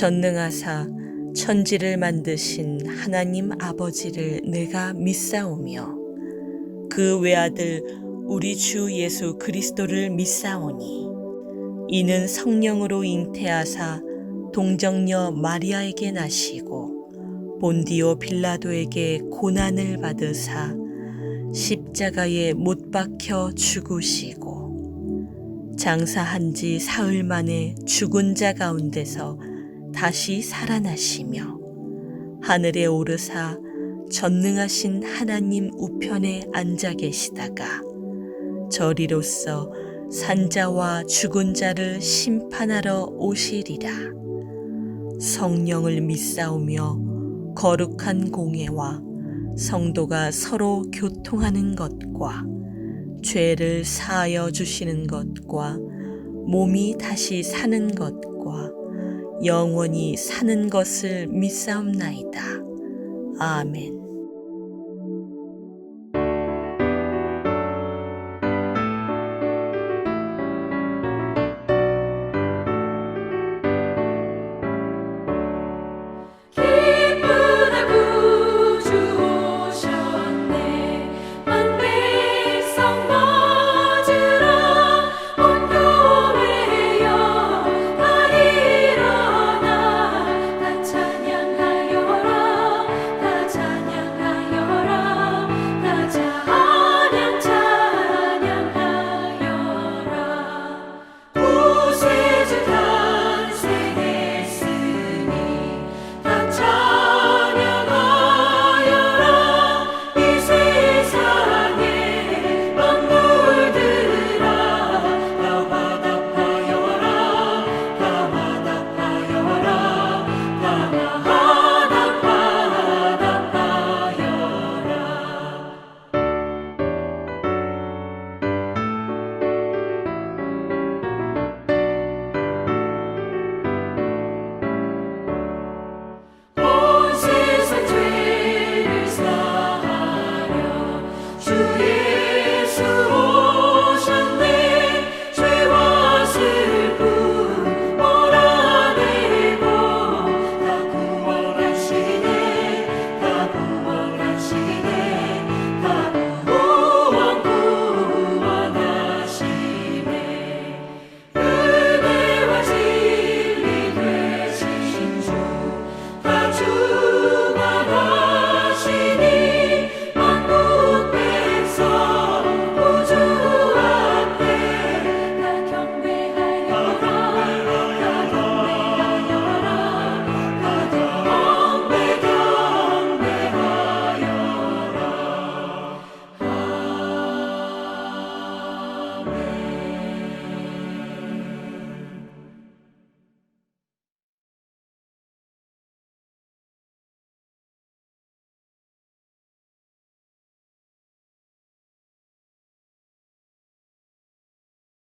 전능하사 천지를 만드신 하나님 아버지를 내가 믿사오며 그 외아들 우리 주 예수 그리스도를 믿사오니 이는 성령으로 잉태하사 동정녀 마리아에게 나시고 본디오 빌라도에게 고난을 받으사 십자가에 못 박혀 죽으시고 장사한 지 사흘 만에 죽은 자 가운데서 다시 살아나시며 하늘에 오르사 전능하신 하나님 우편에 앉아 계시다가 저리로서 산자와 죽은 자를 심판하러 오시리라. 성령을 믿사오며 거룩한 공회와 성도가 서로 교통하는 것과 죄를 사하여 주시는 것과 몸이 다시 사는 것과 영원히 사는 것을 믿사옵나이다. 아멘.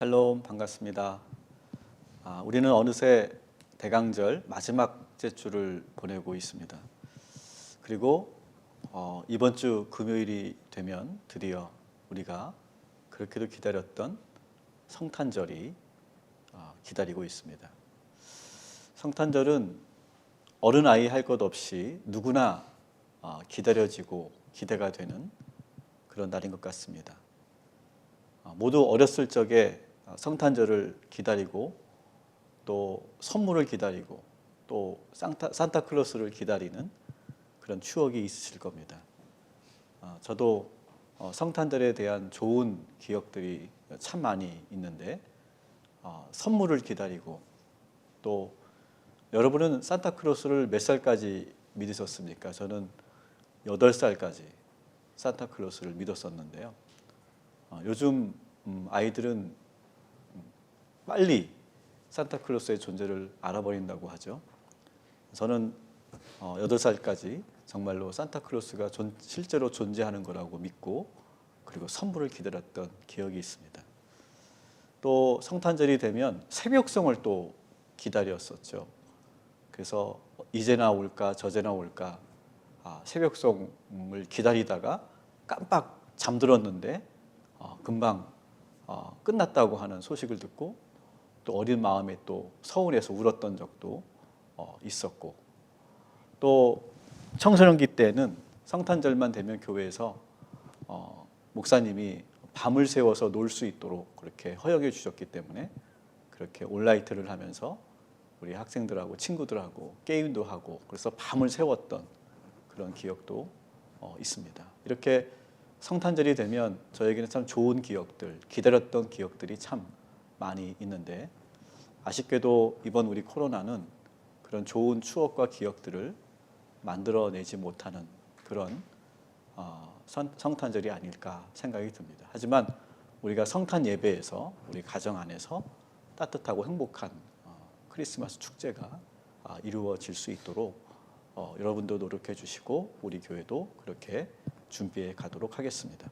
샬롬, 반갑습니다. 우리는 어느새 대강절 마지막 주를 보내고 있습니다. 그리고 이번 주 금요일이 되면 드디어 우리가 그렇게도 기다렸던 성탄절이 기다리고 있습니다. 성탄절은 어른아이 할 것 없이 누구나 기다려지고 기대가 되는 그런 날인 것 같습니다. 모두 어렸을 적에 성탄절을 기다리고 또 선물을 기다리고 또 산타클로스를 기다리는 그런 추억이 있으실 겁니다. 저도 성탄절에 대한 좋은 기억들이 참 많이 있는데 선물을 기다리고 또 여러분은 산타클로스를 몇 살까지 믿으셨습니까? 저는 8살까지 산타클로스를 믿었었는데요. 요즘 아이들은 빨리 산타클로스의 존재를 알아버린다고 하죠. 저는 8살까지 정말로 산타클로스가 실제로 존재하는 거라고 믿고 그리고 선물을 기다렸던 기억이 있습니다. 또 성탄절이 되면 새벽송을 또 기다렸었죠. 그래서 이제나 올까 저제나 올까 새벽송을 기다리다가 깜빡 잠들었는데 금방 끝났다고 하는 소식을 듣고 또 어린 마음에 또 서운해서 울었던 적도 있었고, 또 청소년기 때는 성탄절만 되면 교회에서 목사님이 밤을 새워서 놀 수 있도록 그렇게 허용해 주셨기 때문에 그렇게 온라이트를 하면서 우리 학생들하고 친구들하고 게임도 하고, 그래서 밤을 새웠던 그런 기억도 있습니다. 이렇게 성탄절이 되면 저에게는 참 좋은 기억들, 기다렸던 기억들이 참 많이 있는데, 아쉽게도 이번 우리 코로나는 그런 좋은 추억과 기억들을 만들어내지 못하는 그런 성탄절이 아닐까 생각이 듭니다. 하지만 우리가 성탄 예배에서 우리 가정 안에서 따뜻하고 행복한 크리스마스 축제가 이루어질 수 있도록 여러분도 노력해 주시고 우리 교회도 그렇게 준비해 가도록 하겠습니다.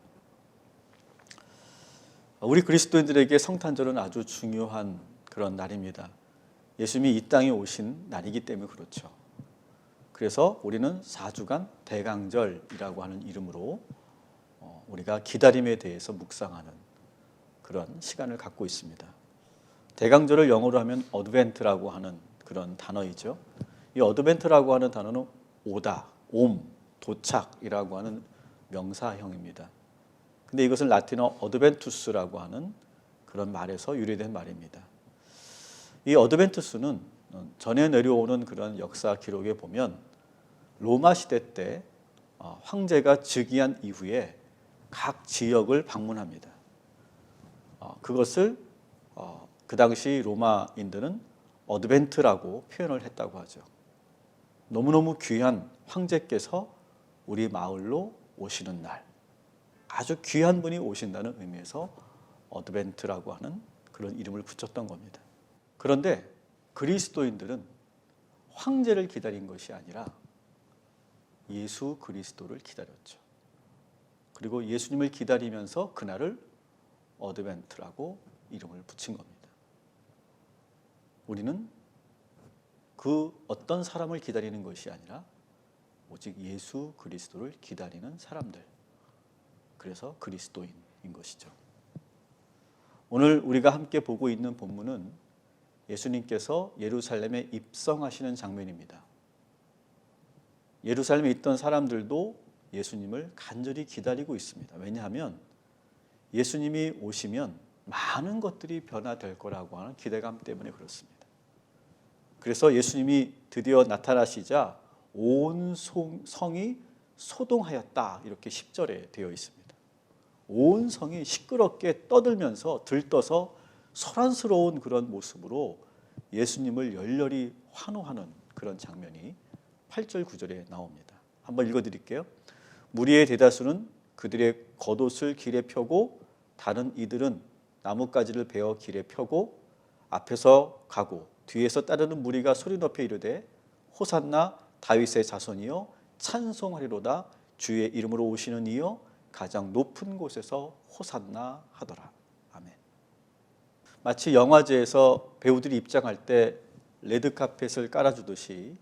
우리 그리스도인들에게 성탄절은 아주 중요한 그런 날입니다. 예수님이 이 땅에 오신 날이기 때문에 그렇죠. 그래서 우리는 4주간 대강절이라고 하는 이름으로 우리가 기다림에 대해서 묵상하는 그런 시간을 갖고 있습니다. 대강절을 영어로 하면 어드벤트라고 하는 그런 단어이죠. 이 어드벤트라고 하는 단어는 오다, 도착이라고 하는 명사형입니다. 근데 이것은 라틴어 어드벤투스라고 하는 그런 말에서 유래된 말입니다. 이 어드벤투스는 전해 내려오는 그런 역사 기록에 보면 로마 시대 때 황제가 즉위한 이후에 각 지역을 방문합니다. 그것을 그 당시 로마인들은 어드벤트라고 표현을 했다고 하죠. 너무너무 귀한 황제께서 우리 마을로 오시는 날, 아주 귀한 분이 오신다는 의미에서 어드벤트라고 하는 그런 이름을 붙였던 겁니다. 그런데 그리스도인들은 황제를 기다린 것이 아니라 예수 그리스도를 기다렸죠. 그리고 예수님을 기다리면서 그날을 어드벤트라고 이름을 붙인 겁니다. 우리는 그 어떤 사람을 기다리는 것이 아니라 오직 예수 그리스도를 기다리는 사람들, 그래서 그리스도인인 것이죠. 오늘 우리가 함께 보고 있는 본문은 예수님께서 예루살렘에 입성하시는 장면입니다. 예루살렘에 있던 사람들도 예수님을 간절히 기다리고 있습니다. 왜냐하면 예수님이 오시면 많은 것들이 변화될 거라고 하는 기대감 때문에 그렇습니다. 그래서 예수님이 드디어 나타나시자 온 성이 소동하였다, 이렇게 10절에 되어 있습니다. 온 성이 시끄럽게 떠들면서 들떠서 소란스러운 그런 모습으로 예수님을 열렬히 환호하는 그런 장면이 8절 9절에 나옵니다. 한번 읽어드릴게요. 무리의 대다수는 그들의 겉옷을 길에 펴고 다른 이들은 나뭇가지를 베어 길에 펴고 앞에서 가고 뒤에서 따르는 무리가 소리 높여 이르되 호산나 다윗의 자손이여 찬송하리로다 주의 이름으로 오시는 이여 가장 높은 곳에서 호산나 하더라. 아멘. 마치 영화제에서 배우들이 입장할 때 레드카펫을 깔아주듯이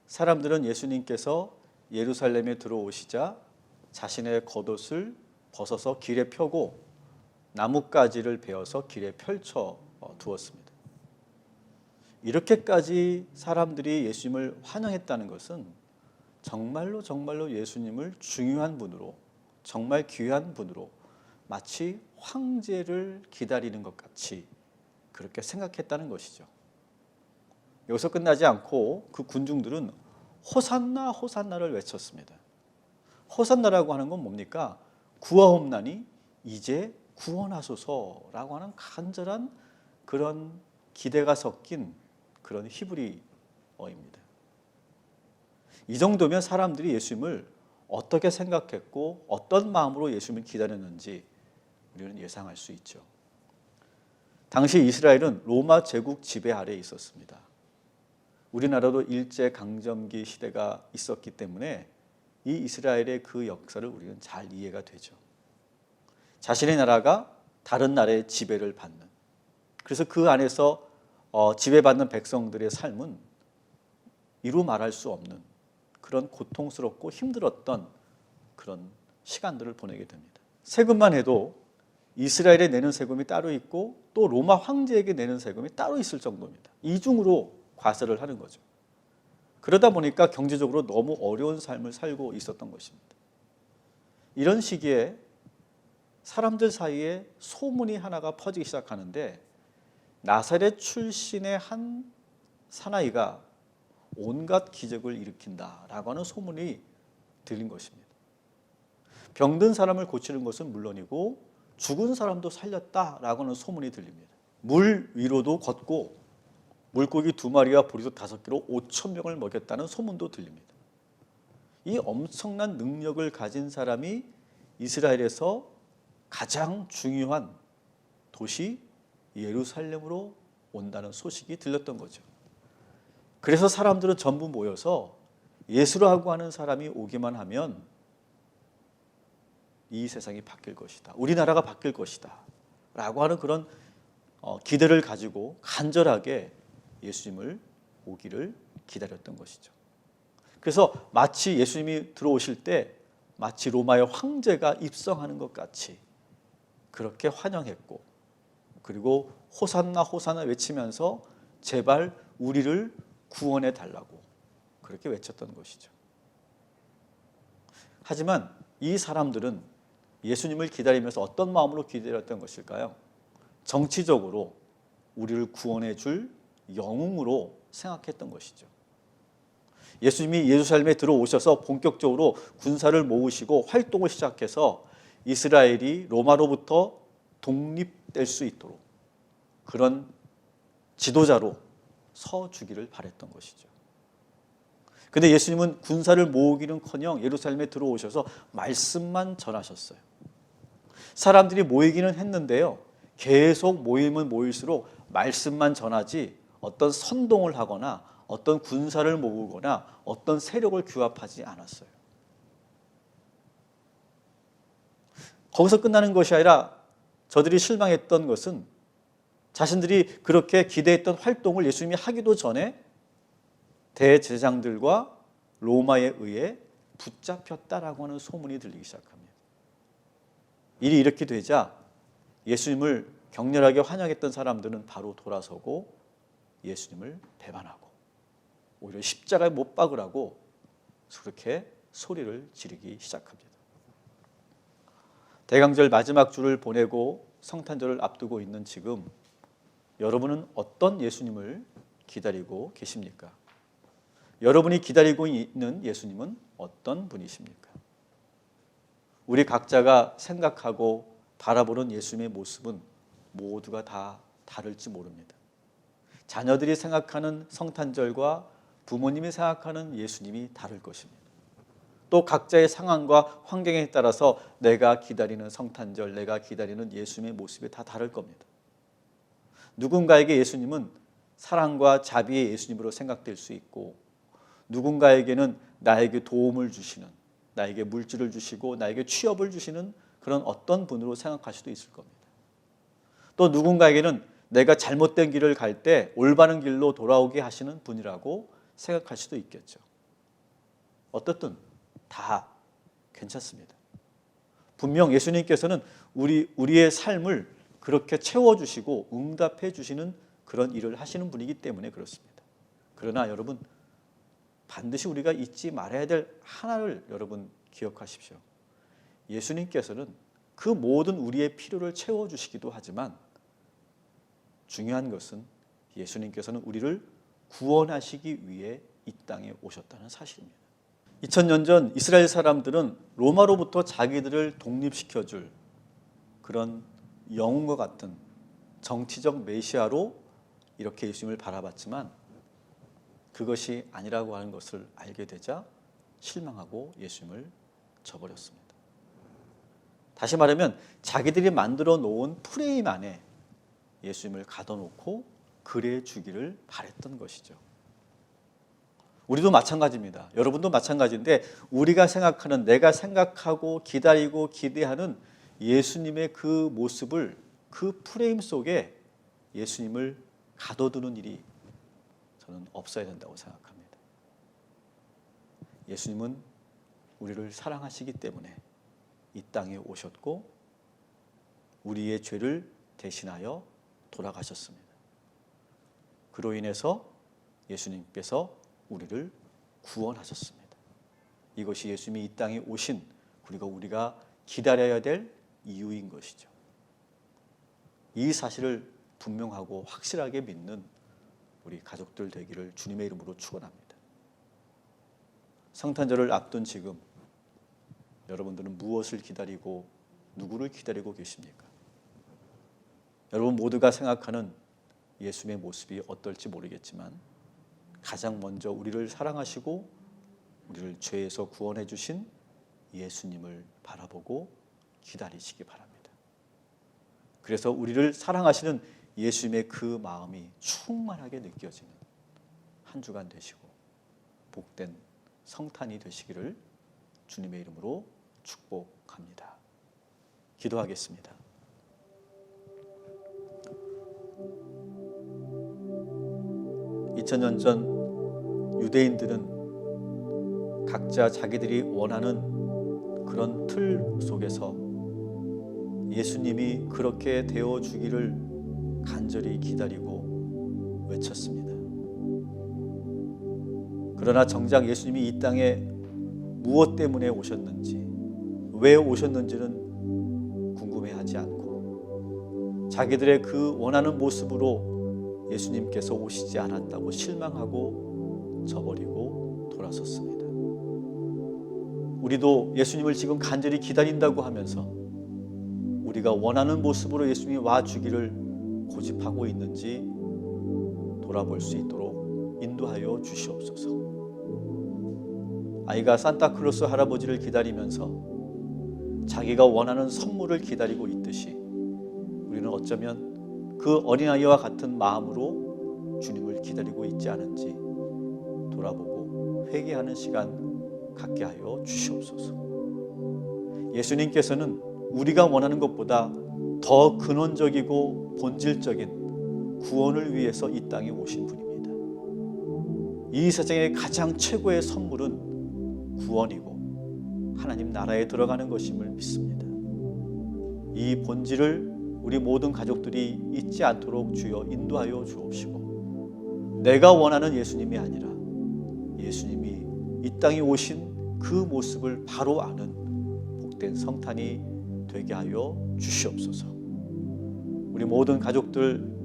사람들은 예수님께서 예루살렘에 들어오시자 자신의 겉옷을 벗어서 길에 펴고 나뭇가지를 베어서 길에 펼쳐 두었습니다. 이렇게까지 사람들이 예수님을 환영했다는 것은 정말로 예수님을 중요한 분으로, 정말 귀한 분으로 마치 황제를 기다리는 것 같이 그렇게 생각했다는 것이죠. 여기서 끝나지 않고 그 군중들은 호산나 호산나를 외쳤습니다. 호산나라고 하는 건 뭡니까? 구하옵나니 이제 구원하소서라고 하는 간절한 그런 기대가 섞인 그런 히브리어입니다. 이 정도면 사람들이 예수님을 어떻게 생각했고 어떤 마음으로 예수님을 기다렸는지 우리는 예상할 수 있죠. 당시 이스라엘은 로마 제국 지배 아래에 있었습니다. 우리나라도 일제강점기 시대가 있었기 때문에 이 이스라엘의 그 역사를 우리는 잘 이해가 되죠. 자신의 나라가 다른 나라의 지배를 받는, 그래서 그 안에서 지배받는 백성들의 삶은 이루 말할 수 없는 그런 고통스럽고 힘들었던 그런 시간들을 보내게 됩니다. 세금만 해도 이스라엘에 내는 세금이 따로 있고 또 로마 황제에게 내는 세금이 따로 있을 정도입니다. 이중으로 과세를 하는 거죠. 그러다 보니까 경제적으로 너무 어려운 삶을 살고 있었던 것입니다. 이런 시기에 사람들 사이에 소문이 하나가 퍼지기 시작하는데 나사렛 출신의 한 사나이가 온갖 기적을 일으킨다라고 하는 소문이 들린 것입니다. 병든 사람을 고치는 것은 물론이고 죽은 사람도 살렸다라고 하는 소문이 들립니다. 물 위로도 걷고 물고기 2마리와 보리도 5개로 5,000명을 먹였다는 소문도 들립니다. 이 엄청난 능력을 가진 사람이 이스라엘에서 가장 중요한 도시 예루살렘으로 온다는 소식이 들렸던 거죠. 그래서 사람들은 전부 모여서 예수라고 하는 사람이 오기만 하면 이 세상이 바뀔 것이다. 우리나라가 바뀔 것이다. 라고 하는 그런 기대를 가지고 간절하게 예수님을 오기를 기다렸던 것이죠. 그래서 마치 예수님이 들어오실 때 마치 로마의 황제가 입성하는 것 같이 그렇게 환영했고, 그리고 호산나 호산나 외치면서 제발 우리를 구원해 달라고 그렇게 외쳤던 것이죠. 하지만 이 사람들은 예수님을 기다리면서 어떤 마음으로 기다렸던 것일까요? 정치적으로 우리를 구원해 줄 영웅으로 생각했던 것이죠. 예수님이 예루살렘에 들어오셔서 본격적으로 군사를 모으시고 활동을 시작해서 이스라엘이 로마로부터 독립될 수 있도록 그런 지도자로 서주기를 바랬던 것이죠. 그런데 예수님은 군사를 모으기는커녕 예루살렘에 들어오셔서 말씀만 전하셨어요. 사람들이 모이기는 했는데요, 계속 모이면 모일수록 말씀만 전하지 어떤 선동을 하거나 어떤 군사를 모으거나 어떤 세력을 규합하지 않았어요. 거기서 끝나는 것이 아니라 저들이 실망했던 것은 자신들이 그렇게 기대했던 활동을 예수님이 하기도 전에 대제사장들과 로마에 의해 붙잡혔다라고 하는 소문이 들리기 시작합니다. 일이 이렇게 되자 예수님을 격렬하게 환영했던 사람들은 바로 돌아서고 예수님을 배반하고 오히려 십자가에 못 박으라고 그렇게 소리를 지르기 시작합니다. 대강절 마지막 주를 보내고 성탄절을 앞두고 있는 지금 여러분은 어떤 예수님을 기다리고 계십니까? 여러분이 기다리고 있는 예수님은 어떤 분이십니까? 우리 각자가 생각하고 바라보는 예수님의 모습은 모두가 다 다를지 모릅니다. 자녀들이 생각하는 성탄절과 부모님이 생각하는 예수님이 다를 것입니다. 또 각자의 상황과 환경에 따라서 내가 기다리는 성탄절, 내가 기다리는 예수님의 모습이 다 다를 겁니다. 누군가에게 예수님은 사랑과 자비의 예수님으로 생각될 수 있고, 누군가에게는 나에게 도움을 주시는, 나에게 물질을 주시고 나에게 취업을 주시는 그런 어떤 분으로 생각할 수도 있을 겁니다. 또 누군가에게는 내가 잘못된 길을 갈 때 올바른 길로 돌아오게 하시는 분이라고 생각할 수도 있겠죠. 어떻든 다 괜찮습니다. 분명 예수님께서는 우리의 삶을 그렇게 채워주시고 응답해 주시는 그런 일을 하시는 분이기 때문에 그렇습니다. 그러나 여러분, 반드시 우리가 잊지 말아야 될 하나를 여러분 기억하십시오. 예수님께서는 그 모든 우리의 필요를 채워주시기도 하지만 중요한 것은 예수님께서는 우리를 구원하시기 위해 이 땅에 오셨다는 사실입니다. 2000년 전 이스라엘 사람들은 로마로부터 자기들을 독립시켜줄 그런 영웅과 같은 정치적 메시아로 이렇게 예수님을 바라봤지만 그것이 아니라고 하는 것을 알게 되자 실망하고 예수님을 저버렸습니다. 다시 말하면 자기들이 만들어 놓은 프레임 안에 예수님을 가둬놓고 그래 주기를 바랬던 것이죠. 우리도 마찬가지입니다. 여러분도 마찬가지인데 우리가 생각하는, 내가 생각하고 기다리고 기대하는 예수님의 그 모습을, 그 프레임 속에 예수님을 가둬두는 일이 저는 없어야 된다고 생각합니다. 예수님은 우리를 사랑하시기 때문에 이 땅에 오셨고 우리의 죄를 대신하여 돌아가셨습니다. 그로 인해서 예수님께서 우리를 구원하셨습니다. 이것이 예수님이 이 땅에 오신 그리고 우리가 기다려야 될 이유인 것이죠. 이 사실을 분명하고 확실하게 믿는 우리 가족들 되기를 주님의 이름으로 축원합니다. 성탄절을 앞둔 지금 여러분들은 무엇을 기다리고 누구를 기다리고 계십니까? 여러분 모두가 생각하는 예수님의 모습이 어떨지 모르겠지만 가장 먼저 우리를 사랑하시고 우리를 죄에서 구원해 주신 예수님을 바라보고 기다리시기 바랍니다. 그래서 우리를 사랑하시는 예수님의 그 마음이 충만하게 느껴지는 한 주간 되시고 복된 성탄이 되시기를 주님의 이름으로 축복합니다. 기도하겠습니다. (2000년) 전 유대인들은 각자 자기들이 원하는 그런 틀 속에서 예수님이 그렇게 되어주기를 간절히 기다리고 외쳤습니다. 그러나 정작 예수님이 이 땅에 무엇 때문에 오셨는지, 왜 오셨는지는 궁금해하지 않고 자기들의 그 원하는 모습으로 예수님께서 오시지 않았다고 실망하고 저버리고 돌아섰습니다. 우리도 예수님을 지금 간절히 기다린다고 하면서 우리가 원하는 모습으로 예수님이 와주기를 고집하고 있는지 돌아볼 수 있도록 인도하여 주시옵소서. 아이가 산타클로스 할아버지를 기다리면서 자기가 원하는 선물을 기다리고 있듯이 우리는 어쩌면 그 어린아이와 같은 마음으로 주님을 기다리고 있지 않은지 돌아보고 회개하는 시간 갖게 하여 주시옵소서. 예수님께서는 우리가 원하는 것보다 더 근원적이고 본질적인 구원을 위해서 이 땅에 오신 분입니다. 이 세상의 가장 최고의 선물은 구원이고 하나님 나라에 들어가는 것임을 믿습니다. 이 본질을 우리 모든 가족들이 잊지 않도록 주여 인도하여 주옵시고 내가 원하는 예수님이 아니라 예수님이 이 땅에 오신 그 모습을 바로 아는 복된 성탄이 되게 하여 주시옵소서. 우리 모든 가족들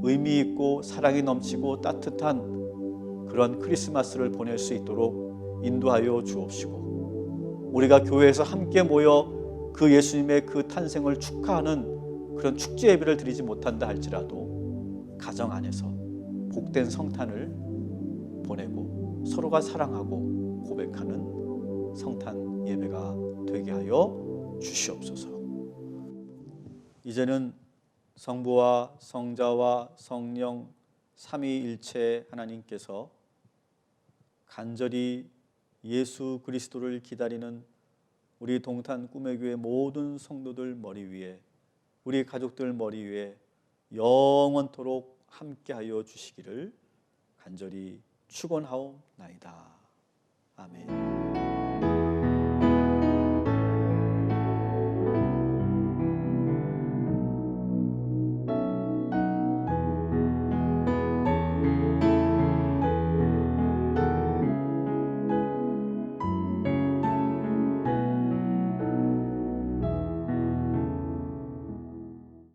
의미 있고 사랑이 넘치고 따뜻한 그런 크리스마스를 보낼 수 있도록 인도하여 주옵시고 우리가 교회에서 함께 모여 그 예수님의 그 탄생을 축하하는 그런 축제 예배를 드리지 못한다 할지라도 가정 안에서 복된 성탄을 보내고 서로가 사랑하고 고백하는 성탄 예배가 되게 하여 주시옵소서. 이제는 성부와 성자와 성령 삼위일체 하나님께서 간절히 예수 그리스도를 기다리는 우리 동탄 꿈의 교회 모든 성도들 머리 위에 우리 가족들 머리 위에 영원토록 함께하여 주시기를 간절히 축원하옵나이다. 아멘.